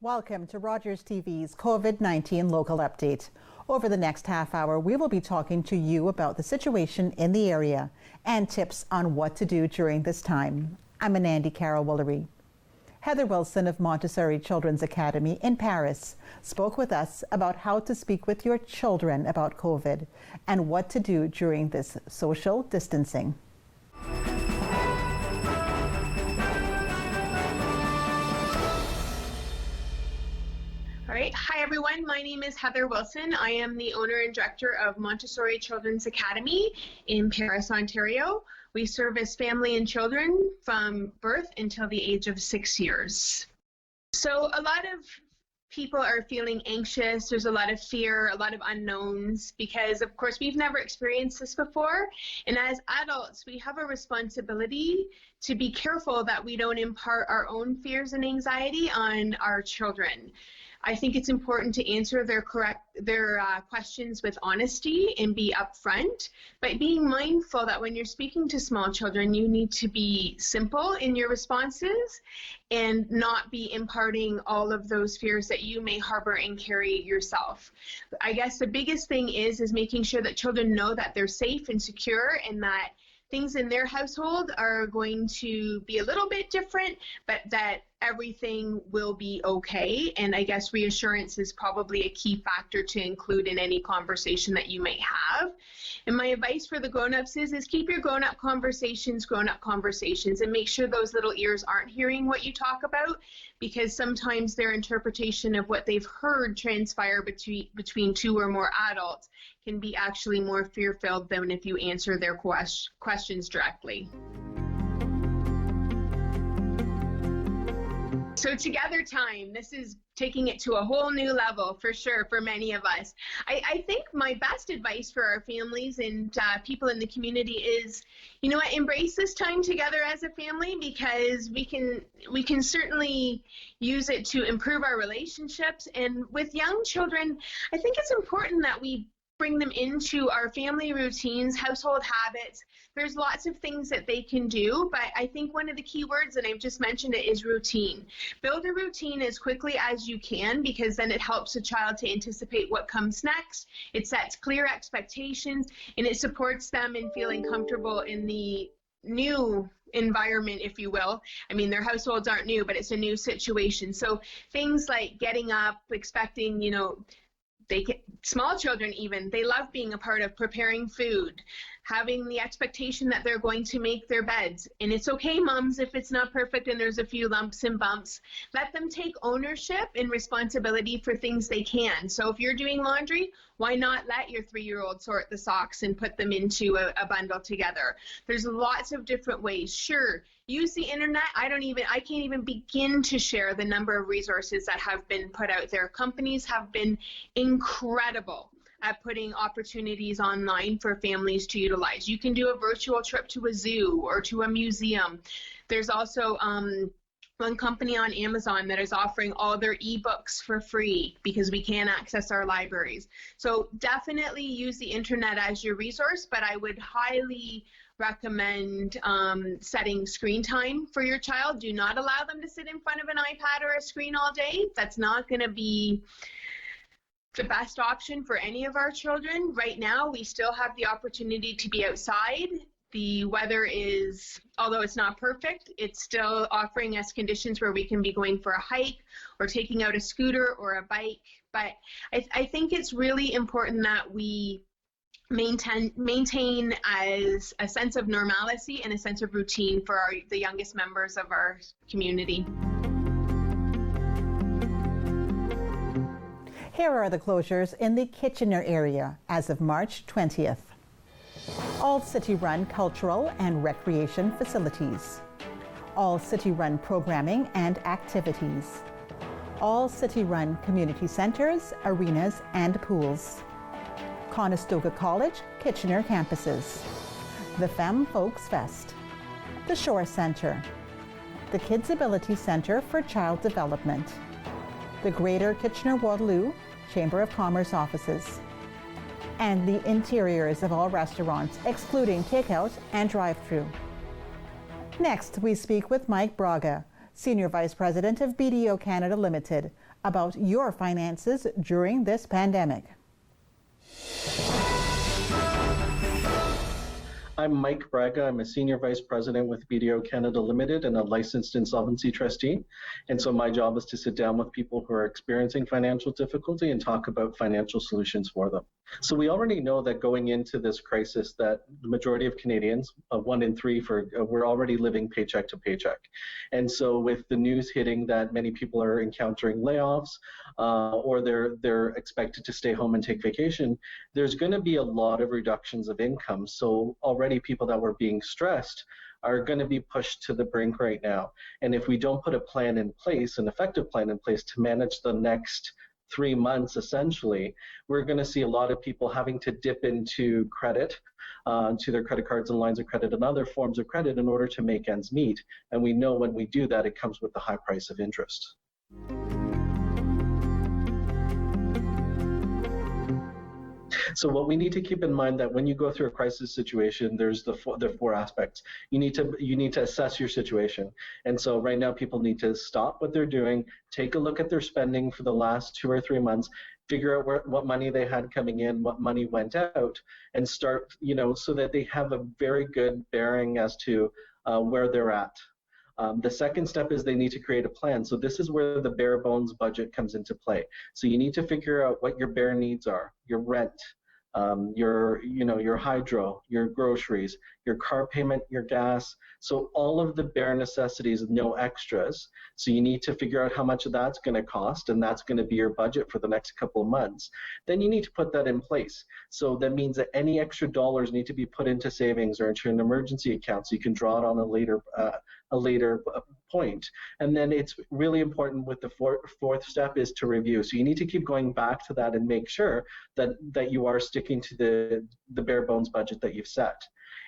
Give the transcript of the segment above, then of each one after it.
Welcome to Rogers TV's COVID-19 local update. Over the next half hour, we will be talking to you about the situation in the area and tips on what to do during this time. I'm Anandi Carroll-Woolery. Heather Wilson of Montessori Children's Academy in Paris spoke with us about how to speak with your children about COVID and what to do during this social distancing. All right. Hi, everyone. My name is Heather Wilson. I am the owner and director of Montessori Children's Academy in Paris, Ontario. We service family and children from birth until the age of 6 years. So a lot of people are feeling anxious. There's a lot of fear, a lot of unknowns, because of course we've never experienced this before. And as adults, we have a responsibility to be careful that we don't impart our own fears and anxiety on our children. I think it's important to answer their questions with honesty and be upfront, but being mindful that when you're speaking to small children, you need to be simple in your responses and not be imparting all of those fears that you may harbor and carry yourself. I guess the biggest thing is making sure that children know that they're safe and secure and that things in their household are going to be a little bit different, but that everything will be okay. And I guess reassurance is probably a key factor to include in any conversation that you might have. And my advice for the grown-ups is keep your grown-up conversations, and make sure those little ears aren't hearing what you talk about, because sometimes their interpretation of what they've heard transpire between two or more adults can be actually more fear-filled than if you answer their questions directly. So together time, this is taking it to a whole new level for sure for many of us. I think my best advice for our families and people in the community is, you know what, embrace this time together as a family, because we can certainly use it to improve our relationships. And with young children, I think it's important that we bring them into our family routines, household habits. There's lots of things that they can do, but I think one of the key words, and I've just mentioned it, is routine. Build a routine as quickly as you can, because then it helps a child to anticipate what comes next. It sets clear expectations, and it supports them in feeling comfortable in the new environment, if you will. I mean, their households aren't new, but it's a new situation. So things like getting up, expecting, small children even, they love being a part of preparing food, having the expectation that they're going to make their beds. And it's okay, moms, if it's not perfect and there's a few lumps and bumps. Let them take ownership and responsibility for things they can. So if you're doing laundry, why not let your 3-year-old sort the socks and put them into a bundle together? There's lots of different ways. Sure, use the internet. I can't even begin to share the number of resources that have been put out there. Companies have been incredible at putting opportunities online for families to utilize. You can do a virtual trip to a zoo or to a museum. There's also one company on Amazon that is offering all their ebooks for free because we can't access our libraries. So definitely use the internet as your resource, but I would highly recommend setting screen time for your child. Do not allow them to sit in front of an iPad or a screen all day. That's not going to be the best option for any of our children. Right now, we still have the opportunity to be outside. The weather is, although it's not perfect, it's still offering us conditions where we can be going for a hike or taking out a scooter or a bike. But I think it's really important that we maintain as a sense of normalcy and a sense of routine for the youngest members of our community. Here are the closures in the Kitchener area as of March 20th. All city-run cultural and recreation facilities. All city-run programming and activities. All city-run community centers, arenas, and pools. Conestoga College, Kitchener campuses. The Femme Folks Fest. The Shore Center. The Kids Ability Center for Child Development. The Greater Kitchener-Waterloo Chamber of Commerce offices, and the interiors of all restaurants, excluding takeout and drive-through. Next, we speak with Mike Braga, Senior Vice President of BDO Canada Limited, about your finances during this pandemic. I'm Mike Braga. I'm a Senior Vice President with BDO Canada Limited and a licensed insolvency trustee. And so my job is to sit down with people who are experiencing financial difficulty and talk about financial solutions for them. So we already know that going into this crisis that the majority of Canadians, 1 in 3, we're already living paycheck to paycheck. And so with the news hitting that many people are encountering layoffs or they're expected to stay home and take vacation, there's going to be a lot of reductions of income. So already people that were being stressed are going to be pushed to the brink right now. And if we don't put a plan in place, an effective plan in place to manage the next 3 months, essentially, we're going to see a lot of people having to dip into credit, to their credit cards and lines of credit and other forms of credit in order to make ends meet. And we know when we do that, it comes with the high price of interest. So what we need to keep in mind that when you go through a crisis situation, there's the four aspects. You need to assess your situation. And so right now people need to stop what they're doing, take a look at their spending for the last 2 or 3 months, figure out what money they had coming in, what money went out, and start, so that they have a very good bearing as to where they're at. The second step is they need to create a plan. So this is where the bare bones budget comes into play. So you need to figure out what your bare needs are: your rent, your hydro, your groceries, your car payment, your gas. So all of the bare necessities, no extras. So you need to figure out how much of that's going to cost, and that's going to be your budget for the next couple of months. Then you need to put that in place. So that means that any extra dollars need to be put into savings or into an emergency account so you can draw it on a later point. And then it's really important with the fourth step is to review. So you need to keep going back to that and make sure that you are sticking to the bare bones budget that you've set.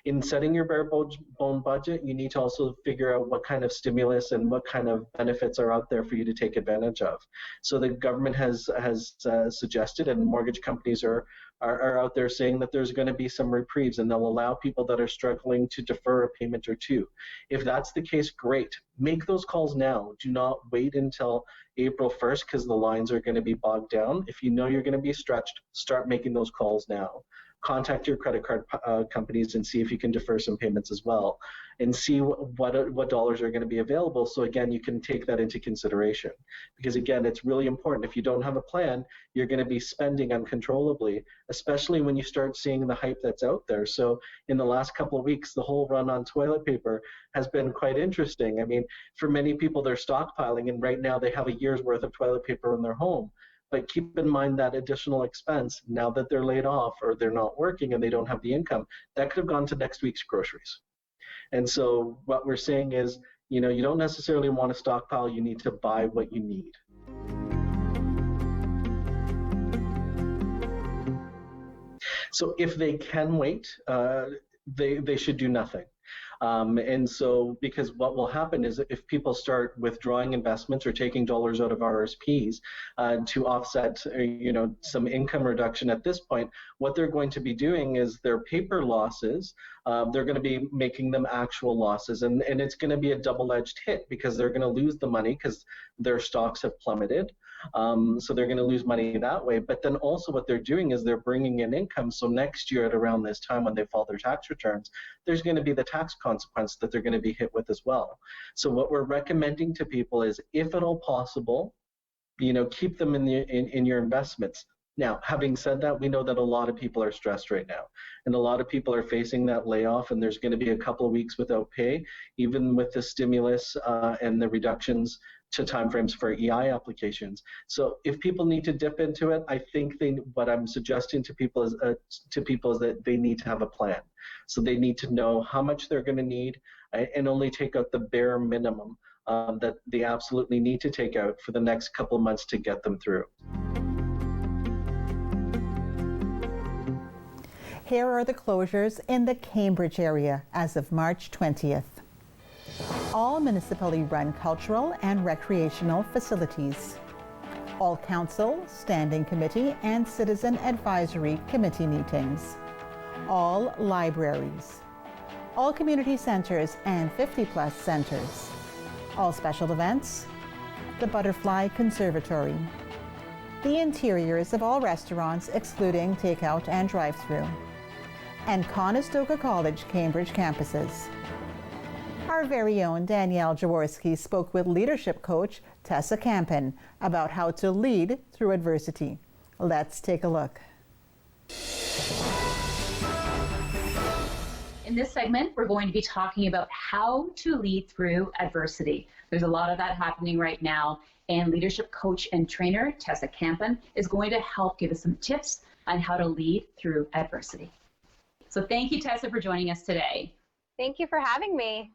In setting your bare bone budget, you need to also figure out what kind of stimulus and what kind of benefits are out there for you to take advantage of. So the government has suggested, and mortgage companies are out there saying that there's going to be some reprieves, and they'll allow people that are struggling to defer a payment or two. If that's the case, great. Make those calls now. Do not wait until April 1st because the lines are going to be bogged down. If you know you're going to be stretched, start making those calls now. Contact your credit card companies and see if you can defer some payments as well, and see what dollars are going to be available. So again, you can take that into consideration, because again, it's really important. If you don't have a plan, you're going to be spending uncontrollably, especially when you start seeing the hype that's out there. So in the last couple of weeks, the whole run on toilet paper has been quite interesting. I mean, for many people, they're stockpiling, and right now they have a year's worth of toilet paper in their home. But keep in mind that additional expense, now that they're laid off or they're not working and they don't have the income, that could have gone to next week's groceries. And so what we're saying is, you don't necessarily want to stockpile, you need to buy what you need. So if they can wait, they should do nothing. And so, because what will happen is if people start withdrawing investments or taking dollars out of RSPs to offset, some income reduction at this point, what they're going to be doing is their paper losses, they're going to be making them actual losses. And it's going to be a double-edged hit because they're going to lose the money because their stocks have plummeted. So they're going to lose money that way. But then also what they're doing is they're bringing in income. So next year at around this time when they file their tax returns, there's going to be the tax consequence that they're going to be hit with as well. So what we're recommending to people is, if at all possible, keep them in your investments. Now, having said that, we know that a lot of people are stressed right now, and a lot of people are facing that layoff, and there's going to be a couple of weeks without pay, even with the stimulus and the reductions to timeframes for EI applications. So if people need to dip into it, I think what I'm suggesting to people is that they need to have a plan. So they need to know how much they're going to need and only take out the bare minimum that they absolutely need to take out for the next couple of months to get them through. Here are the closures in the Cambridge area as of March 20th. All municipally run cultural and recreational facilities. All council, standing committee, and citizen advisory committee meetings. All libraries. All community centers and 50-plus centers. All special events. the Butterfly Conservatory, the interiors of all restaurants excluding takeout and drive-through, and Conestoga College Cambridge campuses. Our very own Danielle Jaworski spoke with leadership coach Tessa Campen about how to lead through adversity. Let's take a look. In this segment, we're going to be talking about how to lead through adversity. There's a lot of that happening right now, and leadership coach and trainer Tessa Campen is going to help give us some tips on how to lead through adversity. So thank you, Tessa, for joining us today. Thank you for having me.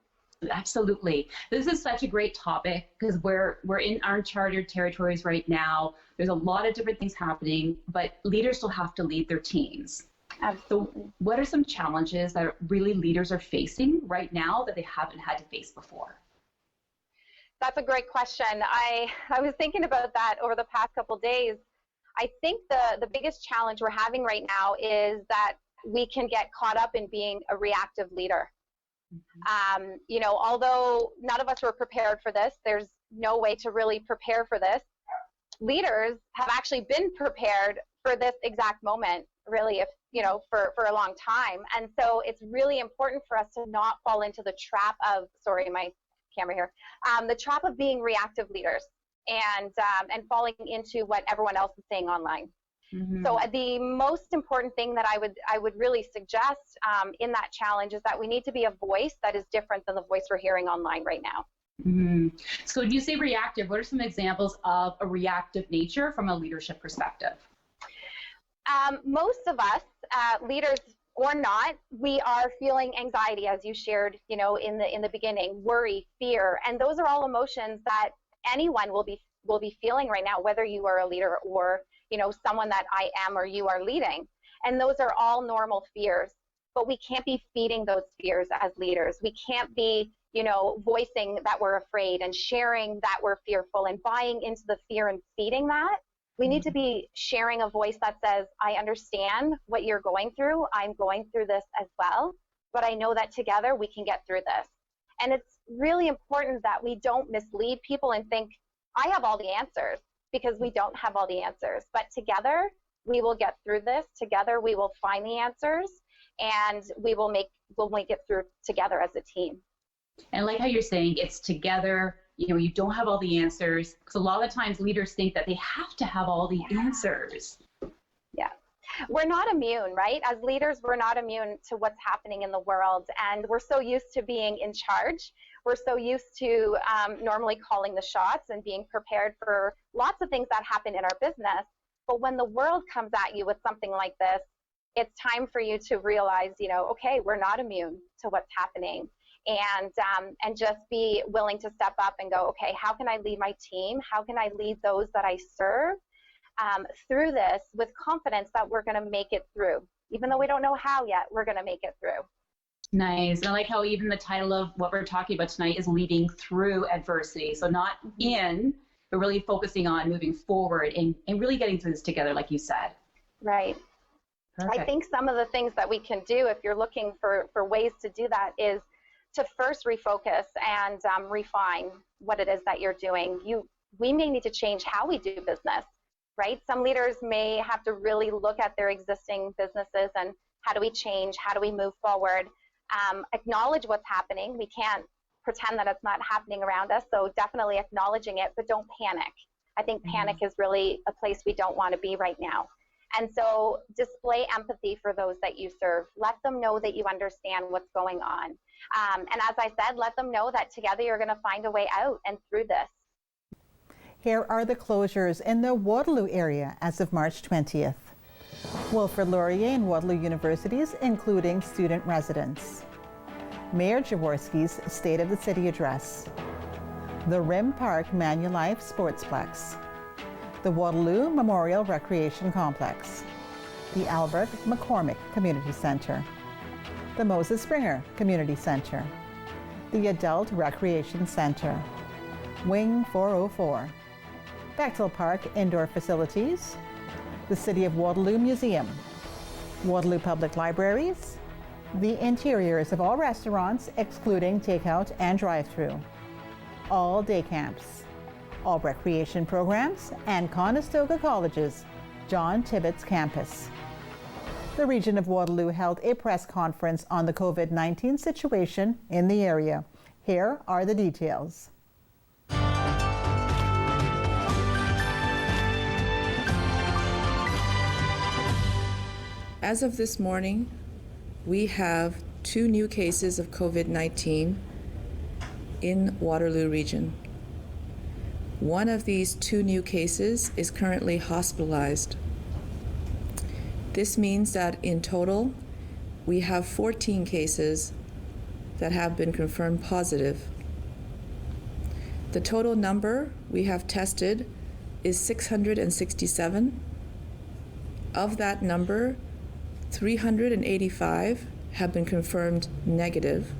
Absolutely. This is such a great topic because we're in uncharted territories right now. There's a lot of different things happening, but leaders still have to lead their teams. Absolutely. So what are some challenges that really leaders are facing right now that they haven't had to face before? That's a great question. I was thinking about that over the past couple of days. I think the biggest challenge we're having right now is that we can get caught up in being a reactive leader. Although none of us were prepared for this, there's no way to really prepare for this. Leaders have actually been prepared for this exact moment, really, for a long time. And so it's really important for us to not fall into the trap of, my camera here, the trap of being reactive leaders and falling into what everyone else is saying online. Mm-hmm. So the most important thing that I would really suggest in that challenge is that we need to be a voice that is different than the voice we're hearing online right now. Mm-hmm. So when you say reactive, what are some examples of a reactive nature from a leadership perspective? Most of us, leaders or not, we are feeling anxiety, as you shared, in the beginning, worry, fear, and those are all emotions that anyone will be feeling right now, whether you are a leader or someone that I am or you are leading. And those are all normal fears, but we can't be feeding those fears as leaders. We can't be, voicing that we're afraid and sharing that we're fearful and buying into the fear and feeding that. We need to be sharing a voice that says, I understand what you're going through. I'm going through this as well, but I know that together we can get through this. And it's really important that we don't mislead people and think, I have all the answers, because we don't have all the answers. But together, we will get through this. Together, we will find the answers, and we'll make it through together as a team. And like how you're saying, it's together. You don't have all the answers, because a lot of times leaders think that they have to have all the answers. Yeah. We're not immune, right? As leaders, we're not immune to what's happening in the world, and we're so used to being in charge. We're so used to normally calling the shots and being prepared for lots of things that happen in our business. But when the world comes at you with something like this, it's time for you to realize, okay, we're not immune to what's happening. And just be willing to step up and go, okay, how can I lead my team? How can I lead those that I serve through this with confidence that we're going to make it through? Even though we don't know how yet, we're going to make it through. Nice. And I like how even the title of what we're talking about tonight is leading through adversity. So not in, but really focusing on moving forward and really getting through this together, like you said. Right. Perfect. I think some of the things that we can do, if you're looking for ways to do that, is to first refocus and refine what it is that you're doing. We may need to change how we do business, right? Some leaders may have to really look at their existing businesses and how do we change, how do we move forward, acknowledge what's happening. We can't pretend that it's not happening around us, so definitely acknowledging it, but don't panic. I think panic is really a place we don't want to be right now. And so display empathy for those that you serve. Let them know that you understand what's going on. And as I said, let them know that together you're going to find a way out and through this. Here are the closures in the Waterloo area as of March 20th. Wilfrid Laurier and Waterloo Universities, including student residence. Mayor Jaworski's State of the City Address. The Rim Park Manulife Sportsplex. The Waterloo Memorial Recreation Complex. The Albert McCormick Community Center. The Moses Springer Community Center. The Adult Recreation Center. Wing 404. Bechtel Park Indoor Facilities. The City of Waterloo Museum. Waterloo Public Libraries. The interiors of all restaurants excluding takeout and drive-through. All day camps. all recreation programs, and Conestoga College's John Tibbetts campus. The region of Waterloo held a press conference on the COVID-19 situation in the area. Here are the details. As of this morning, we have 2 new cases of COVID-19 in Waterloo region. One of these 2 new cases is currently hospitalized. This means that in total, we have 14 cases that have been confirmed positive. The total number we have tested is 667. Of that number, 385 have been confirmed negative.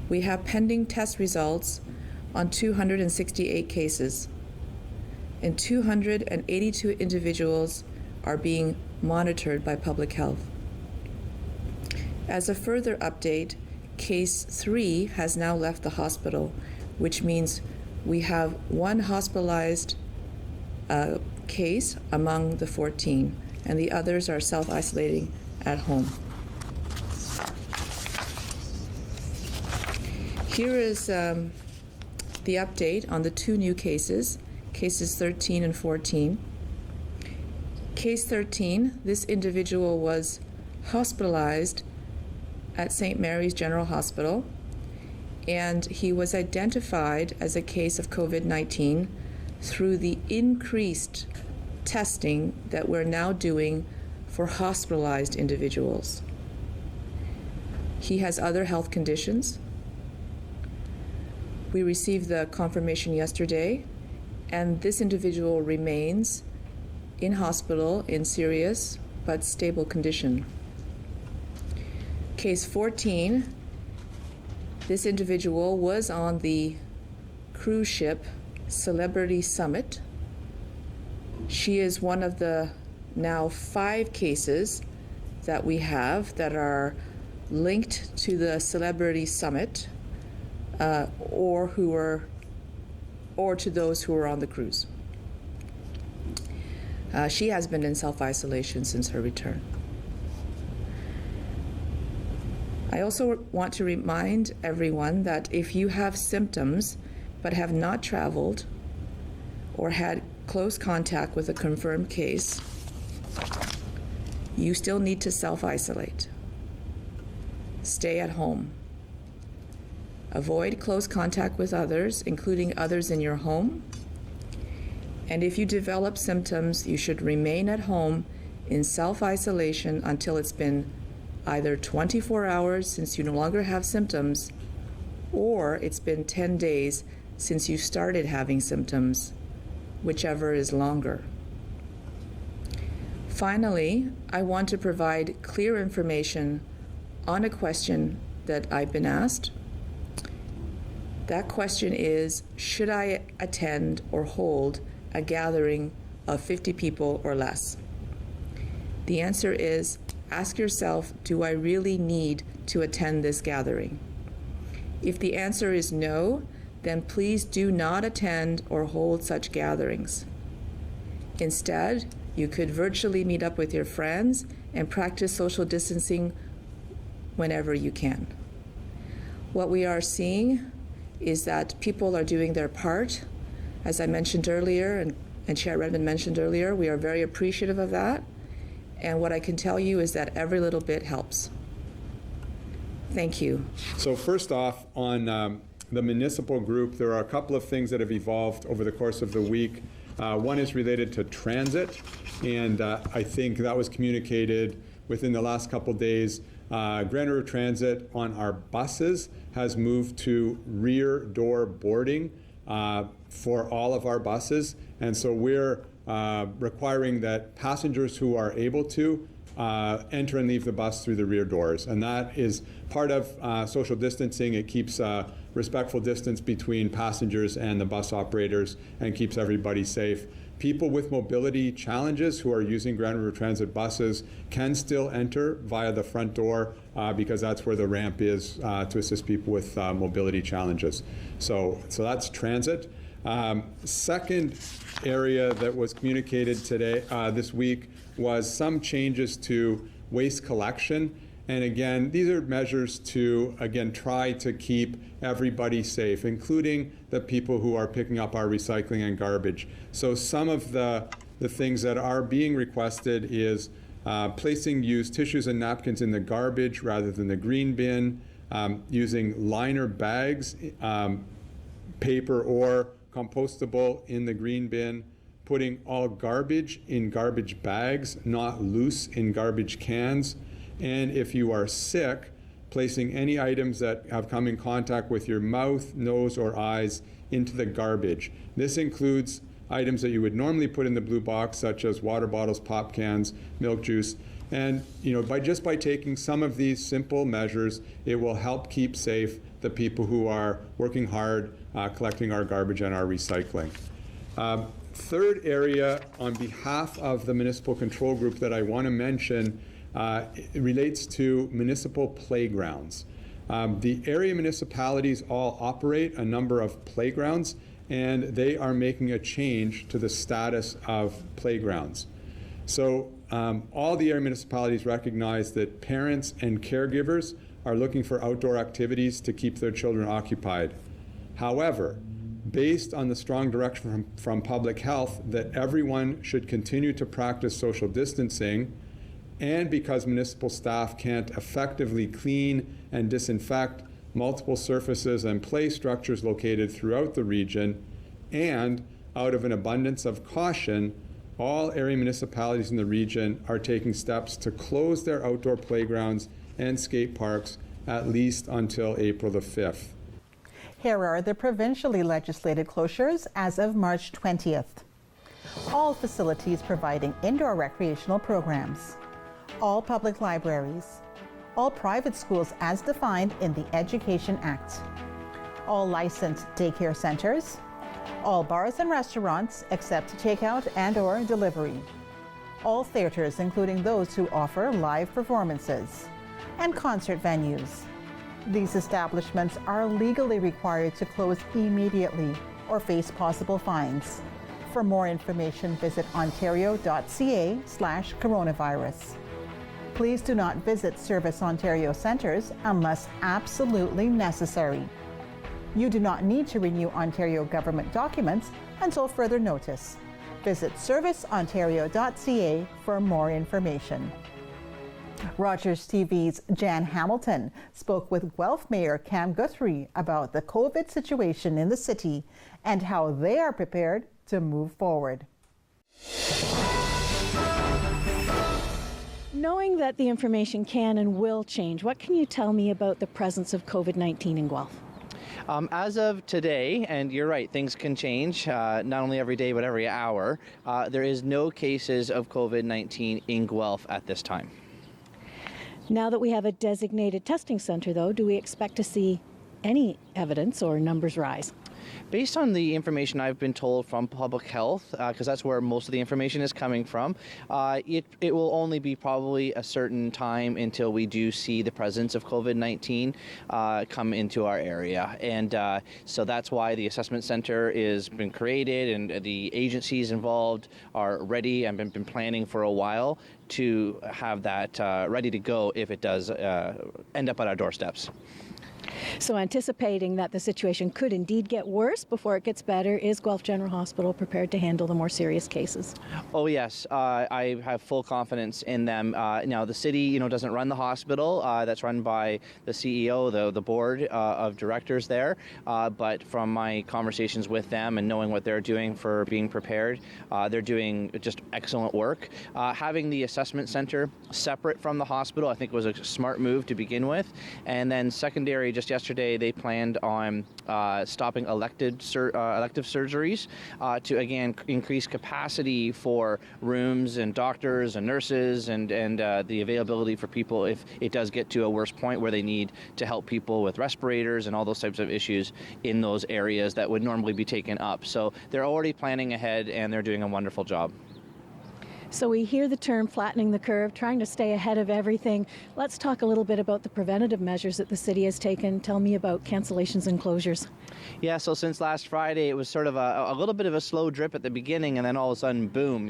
We have pending test results on 268 cases, and 282 individuals are being monitored by public health. As a further update, case 3 has now left the hospital, which means we have 1 hospitalized case among the 14, and the others are self-isolating at home. Here is the update on the 2 new cases, cases 13 and 14. Case 13, this individual was hospitalized at St. Mary's General Hospital, and he was identified as a case of COVID-19 through the increased testing that we're now doing for hospitalized individuals. He has other health conditions. We received the confirmation yesterday, and this individual remains in hospital in serious but stable condition. Case 14, this individual was on the cruise ship Celebrity Summit. She is one of the now 5 cases that we have that are linked to the Celebrity Summit or to those who are on the cruise. She has been in self-isolation since her return. I also want to remind everyone that if you have symptoms but have not traveled or had close contact with a confirmed case, you still need to self-isolate. Stay at home. Avoid close contact with others, including others in your home. And if you develop symptoms, you should remain at home in self-isolation until it's been either 24 hours since you no longer have symptoms, or it's been 10 days since you started having symptoms, whichever is longer. Finally, I want to provide clear information on a question that I've been asked. That question is, should I attend or hold a gathering of 50 people or less? The answer is, ask yourself, do I really need to attend this gathering? If the answer is no, then please do not attend or hold such gatherings. Instead, you could virtually meet up with your friends and practice social distancing whenever you can. What we are seeing is that people are doing their part. As I mentioned earlier, and Chair Redmond mentioned earlier, we are very appreciative of that. And what I can tell you is that every little bit helps. Thank you. So first off, on the municipal group, there are a couple of things that have evolved over the course of the week. One is related to transit, and I think that was communicated within the last couple days. Grand River Transit on our buses has moved to rear door boarding for all of our buses, and so we're requiring that passengers who are able to enter and leave the bus through the rear doors, and that is part of social distancing. It keeps respectful distance between passengers and the bus operators and keeps everybody safe. People with mobility challenges who are using Grand River Transit buses can still enter via the front door because that's where the ramp is to assist people with mobility challenges. So that's transit. Second area that was communicated today, this week, was some changes to waste collection. And again, these are measures to, again, try to keep everybody safe, including the people who are picking up our recycling and garbage. So some of the things that are being requested is placing used tissues and napkins in the garbage rather than the green bin, using liner bags, paper or compostable in the green bin, putting all garbage in garbage bags, not loose in garbage cans, and if you are sick, placing any items that have come in contact with your mouth, nose, or eyes into the garbage. This includes items that you would normally put in the blue box, such as water bottles, pop cans, milk juice. And by taking some of these simple measures, it will help keep safe the people who are working hard collecting our garbage and our recycling. Third area, on behalf of the municipal control group, that I want to mention it relates to municipal playgrounds. The area municipalities all operate a number of playgrounds, and they are making a change to the status of playgrounds. So all the area municipalities recognize that parents and caregivers are looking for outdoor activities to keep their children occupied. However, based on the strong direction from public health that everyone should continue to practice social distancing, and because municipal staff can't effectively clean and disinfect multiple surfaces and play structures located throughout the region, and out of an abundance of caution, all area municipalities in the region are taking steps to close their outdoor playgrounds and skate parks at least until April the 5th. Here are the provincially legislated closures as of March 20th. All facilities providing indoor recreational programs. All public libraries. All private schools as defined in the Education Act. All licensed daycare centers. All bars and restaurants except takeout and/or delivery. All theaters, including those who offer live performances. And concert venues. These establishments are legally required to close immediately or face possible fines. For more information, visit ontario.ca/coronavirus. Please do not visit Service Ontario centres unless absolutely necessary. You do not need to renew Ontario government documents until further notice. Visit serviceontario.ca for more information. Rogers TV's Jan Hamilton spoke with Guelph Mayor Cam Guthrie about the COVID situation in the city and how they are prepared to move forward. Knowing that the information can and will change, what can you tell me about the presence of COVID-19 in Guelph? As of today, and you're right, things can change, not only every day but every hour, there is no cases of COVID-19 in Guelph at this time. Now that we have a designated testing center, though, do we expect to see any evidence or numbers rise? Based on the information I've been told from public health, because that's where most of the information is coming from, it will only be probably a certain time until we do see the presence of COVID-19 come into our area. And so that's why the assessment center has been created, and the agencies involved are ready and been planning for a while to have that ready to go if it does end up at our doorsteps. So anticipating that the situation could indeed get worse before it gets better, is Guelph General Hospital prepared to handle the more serious cases? Oh yes, I have full confidence in them. Now the city, doesn't run the hospital. That's run by the CEO, the board of directors there. But from my conversations with them and knowing what they're doing for being prepared, they're doing just excellent work. Having the assessment center separate from the hospital, I think, was a smart move to begin with. And then secondary, just yesterday, they planned on stopping elective surgeries to, again, increase capacity for rooms and doctors and nurses and the availability for people if it does get to a worse point where they need to help people with respirators and all those types of issues in those areas that would normally be taken up. So they're already planning ahead, and they're doing a wonderful job. So we hear the term flattening the curve, trying to stay ahead of everything. Let's talk a little bit about the preventative measures that the city has taken. Tell me about cancellations and closures. Yeah, so since last Friday, it was sort of a little bit of a slow drip at the beginning, and then all of a sudden, boom,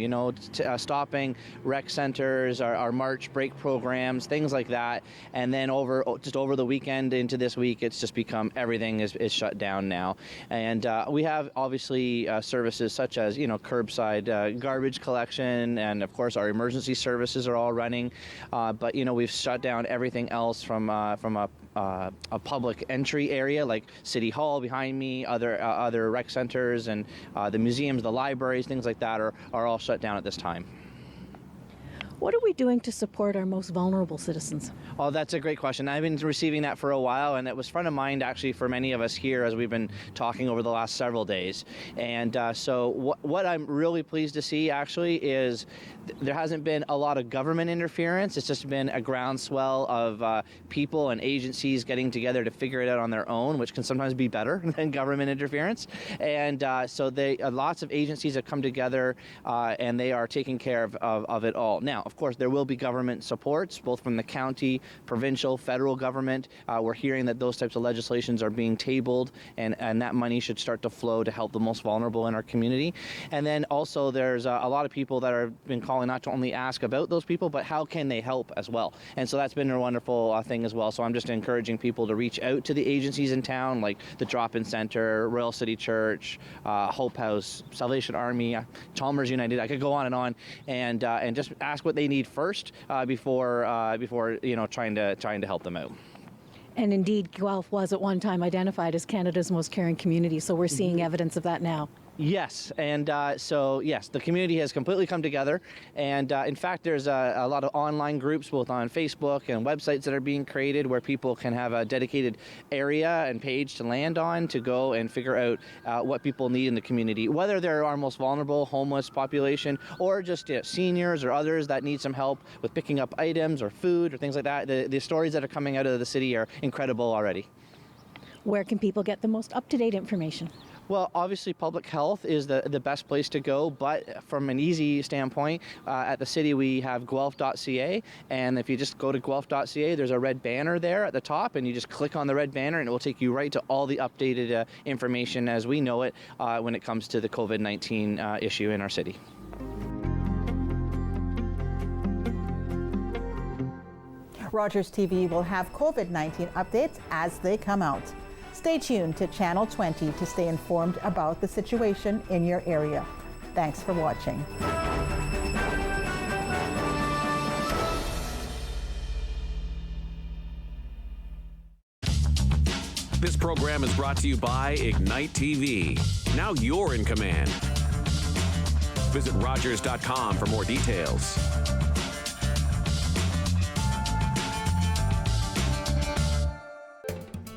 stopping rec centers, our March break programs, things like that. And then over the weekend into this week, it's just become everything is shut down now. And we have obviously services such as, curbside garbage collection, and of course our emergency services are all running. But we've shut down everything else from a public entry area like City Hall behind me, other rec centers, and the museums, the libraries, things like that are all shut down at this time. What are we doing to support our most vulnerable citizens? Oh, that's a great question. I've been receiving that for a while, and it was front of mind actually for many of us here as we've been talking over the last several days. And so what I'm really pleased to see actually is there hasn't been a lot of government interference. It's just been a groundswell of people and agencies getting together to figure it out on their own, which can sometimes be better than government interference. And so lots of agencies have come together and they are taking care of it all. Now, of course, there will be government supports, both from the county, provincial, federal government. We're hearing that those types of legislations are being tabled, and that money should start to flow to help the most vulnerable in our community. And then also there's a lot of people that have been calling not to only ask about those people, but how can they help as well. And so that's been a wonderful thing as well. So I'm just encouraging people to reach out to the agencies in town, like the Drop-In Center, Royal City Church, Hope House, Salvation Army, Chalmers United. I could go on, and just ask what they need first before trying to help them out. And indeed, Guelph was at one time identified as Canada's most caring community, so we're seeing evidence of that now. Yes, and so yes, the community has completely come together, and in fact there's a lot of online groups both on Facebook and websites that are being created where people can have a dedicated area and page to land on to go and figure out what people need in the community, whether they're our most vulnerable homeless population or just seniors or others that need some help with picking up items or food or things like that. The stories that are coming out of the city are incredible already. Where can people get the most up-to-date information? Well, obviously public health is the best place to go, but from an easy standpoint, at the city we have guelph.ca, and if you just go to guelph.ca, there's a red banner there at the top, and you just click on the red banner and it will take you right to all the updated information as we know it when it comes to the COVID-19 issue in our city. Rogers TV will have COVID-19 updates as they come out. Stay tuned to Channel 20 to stay informed about the situation in your area. Thanks for watching. This program is brought to you by Ignite TV. Now you're in command. Visit Rogers.com for more details.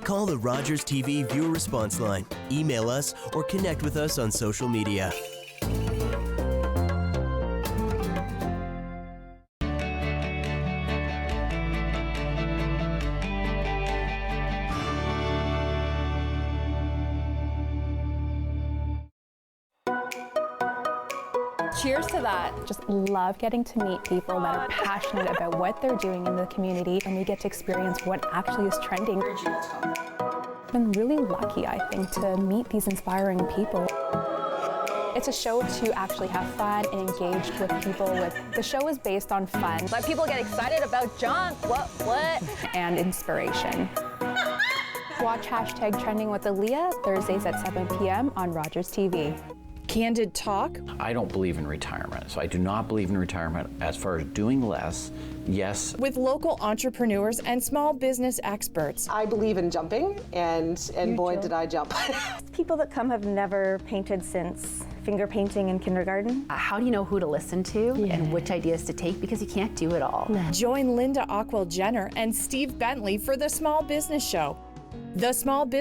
Call the Rogers TV viewer response line, email us, or connect with us on social media. Cheers to that. Just love getting to meet people that are passionate about what they're doing in the community, and we get to experience what actually is trending. I've been really lucky, I think, to meet these inspiring people. It's a show to actually have fun and engage with people. The show is based on fun. Let people get excited about junk, what? And inspiration. Watch #Trending with Aaliyah Thursdays at 7 p.m. on Rogers TV. Candid talk. I don't believe in retirement, so I do not believe in retirement as far as doing less. Yes. With local entrepreneurs and small business experts. I believe in jumping, and boy, did I jump. People that come have never painted since finger painting in kindergarten. How do you know who to listen to and which ideas to take? Because you can't do it all. Join Linda Ockwell-Jenner and Steve Bentley for The Small Business Show. The Small Business